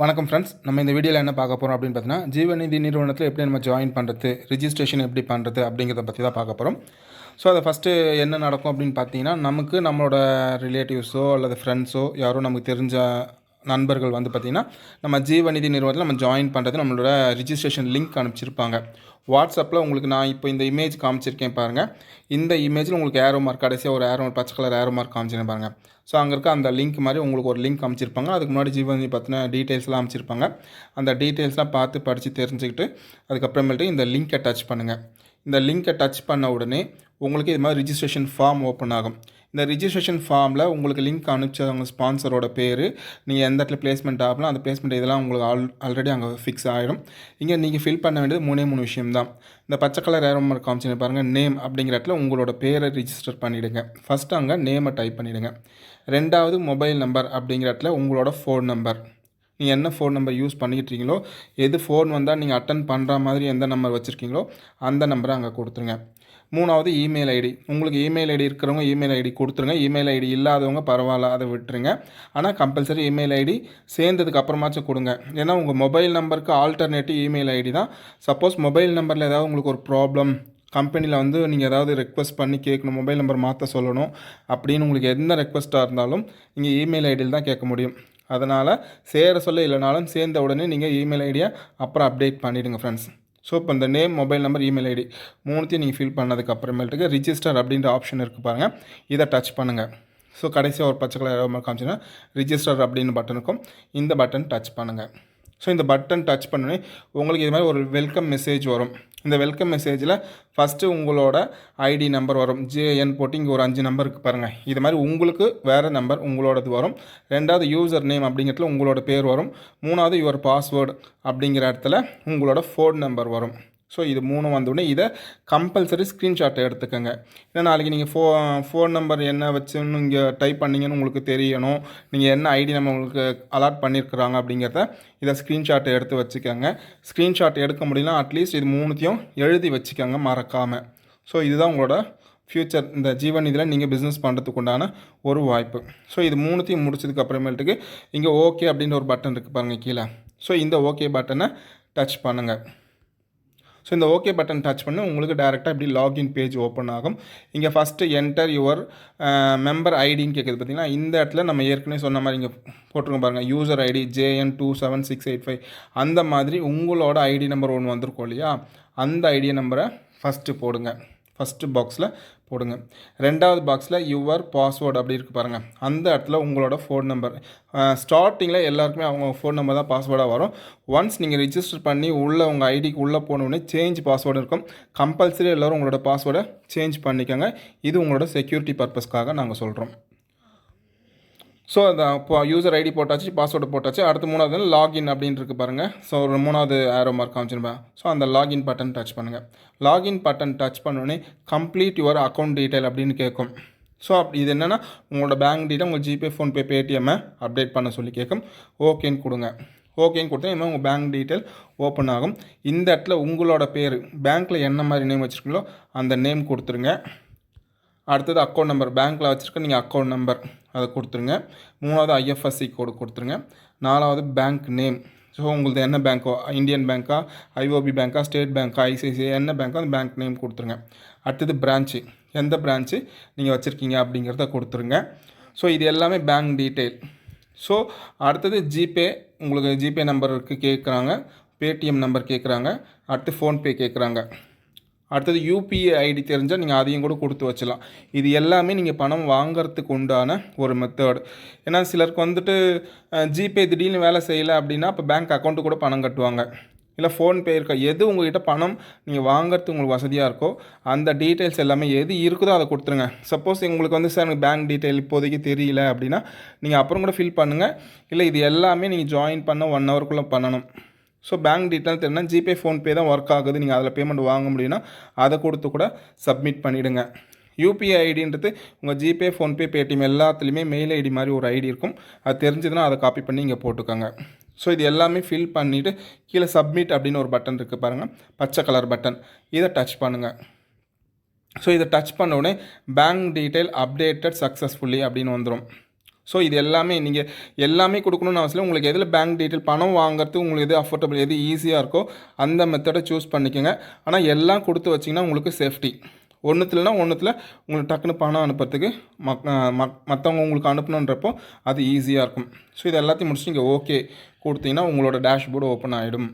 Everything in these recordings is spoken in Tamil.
வணக்கம் ஃப்ரெண்ட்ஸ். நம்ம இந்த வீடியோவில் என்ன பார்க்க போகிறோம் அப்படின்னு பார்த்தீங்கன்னா, ஜீவநிதி நிறுவனத்தில் எப்படி நம்ம ஜாயின் பண்ணுறது, ரிஜிஸ்ட்ரேஷன் எப்படி பண்ணுறது அப்படிங்கிறத பற்றி தான் பார்க்க போகிறோம். ஸோ அதை ஃபஸ்ட்டு என்ன நடக்கும் அப்படின்னு பார்த்தீங்கன்னா, நமக்கு நம்மளோட ரிலேட்டிவ்ஸோ அல்லது ஃப்ரெண்ட்ஸோ யாரோ நமக்கு தெரிஞ்ச நண்பர்கள் வந்து பார்த்திங்கன்னா, நம்ம ஜீவநிதி நிறுவனத்தில் நம்ம ஜாயின் பண்ணுறது நம்மளோட ரிஜிஸ்ட்ரேஷன் லிங்க் அனுப்பிச்சிருப்பாங்க. வாட்ஸ்அப்பில் உங்களுக்கு நான் இப்போ இந்த இமேஜ் காமிச்சிருக்கேன் பாருங்கள். இந்த இமேஜில் உங்களுக்கு ஏரோ மார்க் கடைசியாக ஒரு ஏரோ பச்சை கலர் ஏரோ மார்க் காமிச்சிருக்கேன் பாருங்கள். ஸோ அங்கே இருக்க அந்த லிங்க் மாதிரி உங்களுக்கு ஒரு லிங்க் அமைச்சிருப்பாங்க. அதுக்கு முன்னாடி ஜீவநிதி பற்றின டீட்டெயில்ஸ்லாம் அமைச்சிருப்பாங்க. அந்த டீட்டெயில்ஸ்லாம் பார்த்து படித்து தெரிஞ்சுக்கிட்டு அதுக்கப்புறமேட்டு இந்த லிங்க்கை டச் பண்ணுங்கள். இந்த லிங்க்கை டச் பண்ண உடனே உங்களுக்கு இது மாதிரி ரிஜிஸ்ட்ரேஷன் ஃபார்ம் ஓப்பன் ஆகும். இந்த ரிஜிஸ்ட்ரேஷன் ஃபார்மில் உங்களுக்கு லிங்க் அனுப்பிச்சவங்க ஸ்பான்சரோட பேர், நீங்கள் எந்த இடத்துல பிளேஸ்மெண்ட் ஆகலாம், அந்த பிளேஸ்மெண்ட் இதெல்லாம் உங்களுக்கு ஆல்ரெடி அங்கே ஃபிக்ஸ் ஆகிடும். இங்கே நீங்கள் ஃபில் பண்ண வேண்டியது மூணு விஷயம் தான். இந்த பச்சை கலர் ஏரோ மார்க் காமிச்சு பாருங்கள், நேம் அப்படிங்கிற இடத்துல உங்களோட பேரை ரிஜிஸ்டர் பண்ணிவிடுங்க. ஃபஸ்ட்டு அங்கே நேமை டைப் பண்ணிவிடுங்க. ரெண்டாவது மொபைல் நம்பர் அப்படிங்கிற இடத்துல உங்களோட ஃபோன் நம்பர், நீங்கள் என்ன ஃபோன் நம்பர் யூஸ் பண்ணிக்கிட்டீங்களோ, எது ஃபோன் வந்தால் நீங்கள் அட்டன் பண்ணுற மாதிரி எந்த நம்பர் வச்சுருக்கீங்களோ அந்த நம்பரை அங்கே கொடுத்துருங்க. மூணாவது இமெயில் ஐடி, உங்களுக்கு இமெயில் ஐடி இருக்கிறவங்க இமெயில் ஐடி கொடுத்துருங்க. இமெயில் ஐடி இல்லாதவங்க பரவாயில்ல, அதை விட்டுருங்க. ஆனால் கம்பல்சரி இமெயில் ஐடி சேர்ந்ததுக்கு அப்புறமாச்சும் கொடுங்க. ஏன்னா உங்கள் மொபைல் நம்பருக்கு ஆல்டர்னேட்டிவ் இமெயில் ஐடி தான். சப்போஸ் மொபைல் நம்பரில் ஏதாவது உங்களுக்கு ஒரு ப்ராப்ளம், கம்பெனியில் வந்து நீங்கள் ஏதாவது ரெக்வஸ்ட் பண்ணி கேட்கணும், மொபைல் நம்பர் மாற்ற சொல்லணும் அப்படின்னு உங்களுக்கு எந்த ரெக்வஸ்ட்டாக இருந்தாலும் நீங்கள் இமெயில் ஐடியில் தான் கேட்க முடியும். அதனால் சேர சொல்ல இல்லைனாலும் சேர்ந்த உடனே நீங்கள் இமெயில் ஐடியை அப்புறம் அப்டேட் பண்ணிவிடுங்க ஃப்ரெண்ட்ஸ். ஸோ இப்போ இந்த name, mobile number, email ID மூணுத்தையும் நீங்கள் ஃபில் பண்ணதுக்கு அப்புறமேட்டுக்கு ரிஜிஸ்டர் அப்படின்ற ஆப்ஷன் இருக்குது பாருங்கள். இதை டச் பண்ணுங்கள். ஸோ கடைசியாக ஒரு பச்சை கலர் காமிச்சிங்கன்னா ரிஜிஸ்டர் அப்படின்னு பட்டன் இருக்கும். இந்த பட்டன் டச் பண்ணுங்கள். ஸோ இந்த பட்டன் டச் பண்ணி உங்களுக்கு இது மாதிரி ஒரு வெல்கம் மெசேஜ் வரும். இந்த வெல்கம் மெசேஜில் ஃபஸ்ட்டு உங்களோட ஐடி நம்பர் வரும். ஜேஎன் போட்டு இங்கே ஒரு 5 நம்பருக்கு பாருங்கள். இது மாதிரி உங்களுக்கு வேறு நம்பர் உங்களோடது வரும். ரெண்டாவது யூசர் நேம் அப்படிங்கிறதுல உங்களோட பேர் வரும். மூணாவது யுவர் பாஸ்வேர்டு அப்படிங்கிற இடத்துல உங்களோட ஃபோன் நம்பர் வரும். ஸோ இது மூணும் வந்தோடனே இதை கம்பல்சரி ஸ்க்ரீன்ஷாட்டை எடுத்துக்கோங்க. ஏன்னா நாளைக்கு நீங்கள் ஃபோன் நம்பர் என்ன வச்சுன்னு இங்கே டைப் பண்ணிங்கன்னு உங்களுக்கு தெரியணும், நீங்கள் என்ன ஐடி நம்ம உங்களுக்கு அலாட் பண்ணியிருக்கிறாங்க அப்படிங்கிறத இதை ஸ்க்ரீன்ஷாட்டை எடுத்து வச்சுக்கோங்க. ஸ்க்ரீன்ஷாட் எடுக்க முடியல, அட்லீஸ்ட் இது மூணுத்தையும் எழுதி வச்சுக்கோங்க மறக்காமல். ஸோ இதுதான் உங்களோட ஃப்யூச்சர், இந்த ஜீவநிதியில் நீங்கள் பிஸ்னஸ் பண்ணுறதுக்கு உண்டான ஒரு வாய்ப்பு. ஸோ இது மூணுத்தையும் முடிச்சதுக்கு அப்புறமேட்டுக்கு இங்கே ஓகே அப்படின்ற ஒரு பட்டன் இருக்குது பாருங்கள் கீழே. ஸோ இந்த ஓகே பட்டனை டச் பண்ணுங்கள். ஸோ இந்த ஓகே பட்டன் டச் பண்ணி உங்களுக்கு டேரெக்டாக இப்படி லாகின் பேஜ் ஓப்பன் ஆகும். இங்கே ஃபஸ்ட்டு என்டர் யுவர் மெம்பர் ஐடின்னு கேட்குது பார்த்தீங்கன்னா, இந்த இடத்துல நம்ம ஏற்கனவே சொன்ன மாதிரி இங்கே போட்டிருக்கோம் பாருங்கள், யூசர் ஐடி JN27685. அந்த மாதிரி உங்களோட ஐடி நம்பர் ஒன்று வந்திருக்கோம் இல்லையா, அந்த ஐடி நம்பரை ஃபஸ்ட்டு போடுங்க. ஃபஸ்ட்டு பாக்ஸில் போடுங்க. ரெண்டாவது பாக்ஸில் யுவர் பாஸ்வேர்டு அப்படி இருக்குது பாருங்கள், அந்த இடத்துல உங்களோட ஃபோன் நம்பர். ஸ்டார்டிங்கில் எல்லாருக்குமே அவங்க ஃபோன் நம்பர் தான் பாஸ்வேர்டாக வரும். ஒன்ஸ் நீங்கள் ரிஜிஸ்டர் பண்ணி உள்ளே உங்கள் ஐடிக்கு உள்ளே போனோடனே சேஞ்ச் பாஸ்வேர்டு இருக்கும். கம்பல்சரி எல்லோரும் உங்களோட பாஸ்வேர்டை சேஞ்ச் பண்ணிக்கோங்க. இது உங்களோட செக்யூரிட்டி பர்பஸ்க்காக நாங்கள் சொல்கிறோம். ஸோ அந்த இப்போ யூசர் ஐடி போட்டாச்சு, பாஸ்வேர்டு போட்டாச்சு. அடுத்து மூணாவது லாகின் அப்படின்னு இருக்குது பாருங்கள். ஸோ ஒரு மூணாவது ஏரோ மார்க் காமிச்சிருப்பேன். ஸோ அந்த லாகின் பட்டன் டச் பண்ணுங்கள். லாகின் பட்டன் டச் பண்ணோடனே கம்ப்ளீட் யுவர் அக்கௌண்ட் டீட்டெயில் அப்படின்னு கேட்கும். ஸோ இது என்னென்னா உங்களோட பேங்க் டீட்டெயில், உங்கள் ஜிபே, ஃபோன்பே, பேடிஎம்மை அப்டேட் பண்ண சொல்லி கேட்கும். ஓகேன்னு கொடுங்க. ஓகேன்னு கொடுத்தா இனிமேல் உங்கள் பேங்க் டீட்டெயில் ஓப்பன் ஆகும். இந்த இடத்துல உங்களோட பேர், பேங்க்கில் என்ன மாதிரி நேம் வச்சுருக்கீங்களோ அந்த நேம் கொடுத்துருங்க. அடுத்தது அக்கௌண்ட் நம்பர், பேங்க்கில் வச்சுருக்க நீங்கள் அக்கௌண்ட் நம்பர் அதை கொடுத்துருங்க. மூணாவது IFSC கோடு கொடுத்துருங்க. நாலாவது பேங்க் நேம். ஸோ உங்களுக்கு என்ன பேங்க்கோ, இந்தியன் பேங்க்கா, IOB பேங்க்கா, ஸ்டேட் பேங்க்கா, ICICI என்ன பேங்க்கோ அந்த பேங்க் நேம் கொடுத்துருங்க. அடுத்தது பிரான்ச்சு, எந்த பிரான்ச்சு நீங்கள் வச்சுருக்கீங்க அப்படிங்கிறத கொடுத்துருங்க. ஸோ இது எல்லாமே பேங்க் டீட்டெயில். ஸோ அடுத்தது ஜிபே, உங்களுக்கு ஜிபே நம்பருக்கு கேட்குறாங்க, பேடிஎம் நம்பர் கேட்குறாங்க, அடுத்து ஃபோன்பே கேட்குறாங்க. அடுத்தது UPI ஐடி தெரிஞ்சால் நீங்கள் அதையும் கூட கொடுத்து வச்சலாம். இது எல்லாமே நீங்கள் பணம் வாங்கிறதுக்கு உண்டான ஒரு மெத்தட். ஏன்னா சிலருக்கு வந்துட்டு ஜிபே திடீர்னு வேலை செய்யலை அப்படின்னா அப்போ பேங்க் அக்கௌண்ட்டு கூட பணம் கட்டுவாங்க. இல்லை ஃபோன்பே இருக்கா, எது உங்கள்கிட்ட பணம் நீங்கள் வாங்கிறதுக்கு உங்களுக்கு வசதியாக இருக்கோ அந்த டீட்டெயில்ஸ் எல்லாமே எது இருக்குதோ அதை கொடுத்துருங்க. சப்போஸ் உங்களுக்கு வந்து சார் எனக்கு பேங்க் டீட்டெயில் இப்போதைக்கு தெரியல அப்படின்னா நீங்கள் அப்புறம் கூட ஃபில் பண்ணுங்கள். இல்லை இது எல்லாமே நீங்கள் ஜாயின் பண்ண 1 ஹவருக்குள்ளே பண்ணணும். ஸோ பேங்க் டீட்டெயில் தெரியுன்னா ஜிபே, ஃபோன்பே தான் ஒர்க் ஆகுது, நீங்கள் அதில் பேமெண்ட் வாங்க முடியும்னா அதை கொடுத்து கூட சப்மிட் பண்ணிவிடுங்க. UPI ஐடின்றது உங்கள் ஜிபே, ஃபோன்பே, பேடிஎம் எல்லாத்துலேயுமே மெயில் ஐடி மாதிரி ஒரு ஐடி இருக்கும். அது தெரிஞ்சதுன்னா அதை காப்பி பண்ணி இங்கே போட்டுக்கோங்க. ஸோ இது எல்லாமே ஃபில் பண்ணிவிட்டு கீழே சப்மிட் அப்படின்னு ஒரு பட்டன் இருக்குது பாருங்கள், பச்சை கலர் பட்டன். இதை டச் பண்ணுங்கள். ஸோ இதை டச் பண்ண உடனே பேங்க் டீட்டெயில் அப்டேட்டட் சக்ஸஸ்ஃபுல்லி அப்படின்னு வந்துடும். ஸோ இது எல்லாமே நீங்கள் எல்லாமே கொடுக்கணும்னு அவசியம். உங்களுக்கு எதில் பேங்க் டீட்டெயில் பணம் வாங்குறது உங்களுக்கு எது அஃபோர்டபுள் எது ஈஸியாக இருக்கோ அந்த மெத்தடை சூஸ் பண்ணிக்கோங்க. ஆனால் எல்லாம் கொடுத்து வச்சிங்கன்னா உங்களுக்கு சேஃப்டி. ஒன்றுத்துலனா உங்களுக்கு டக்குன்னு பணம் அனுப்புறதுக்கு மற்றவங்க உங்களுக்கு அனுப்பணுன்றப்போ அது ஈஸியாக இருக்கும். ஸோ இது எல்லாத்தையும் முடிச்சுட்டு நீங்கள் ஓகே கொடுத்தீங்கன்னா உங்களோட டேஷ்போர்டு ஓப்பன் ஆகிடும்.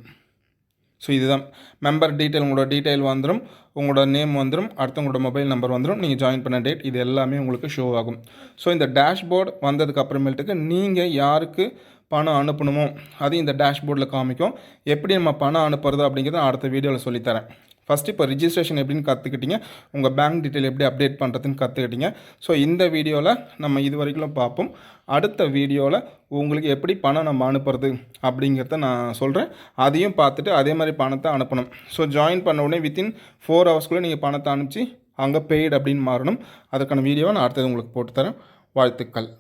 ஸோ இதுதான் மெம்பர் டீட்டெயில். உங்களோட டீட்டெயில் வந்துடும், உங்களோட நேம் வந்துடும், அடுத்து உங்களோட மொபைல் நம்பர் வந்துடும், நீங்கள் ஜாயின் பண்ண டேட், இது எல்லாமே உங்களுக்கு ஷோ ஆகும். ஸோ இந்த டேஷ்போர்டு வந்ததுக்கு அப்புறமேட்டுக்கு நீங்கள் யாருக்கு பணம் அனுப்பணுமோ அது இந்த டேஷ்போர்டில் காமிக்கும். எப்படி நம்ம பணம் அனுப்புறது அப்படிங்கிறத அடுத்த வீடியோவில் சொல்லித்தரேன். ஃபஸ்ட்டு இப்போ ரிஜிஸ்ட்ரேஷன் எப்படின்னு கற்றுக்கிட்டீங்க, உங்கள் பேங்க் டீட்டெயில் எப்படி அப்டேட் பண்ணுறதுன்னு கற்றுக்கிட்டீங்க. ஸோ இந்த வீடியோவில் நம்ம இது வரைக்கும் பார்ப்போம். அடுத்த வீடியோவில் உங்களுக்கு எப்படி பணம் நம்ம அனுப்புறது அப்படிங்கிறத நான் சொல்கிறேன். அதையும் பார்த்துட்டு அதே மாதிரி பணத்தை அனுப்பணும். ஸோ ஜாயின் பண்ண உடனே வித்தின் 4 ஹவர்ஸ்க்குள்ளே நீங்கள் பணத்தை அனுப்பிச்சு அங்கே பெய்டு அப்படின்னு மாறணும். அதுக்கான வீடியோவை நான் அடுத்தது உங்களுக்கு போட்டு தரேன். வாழ்த்துக்கள்.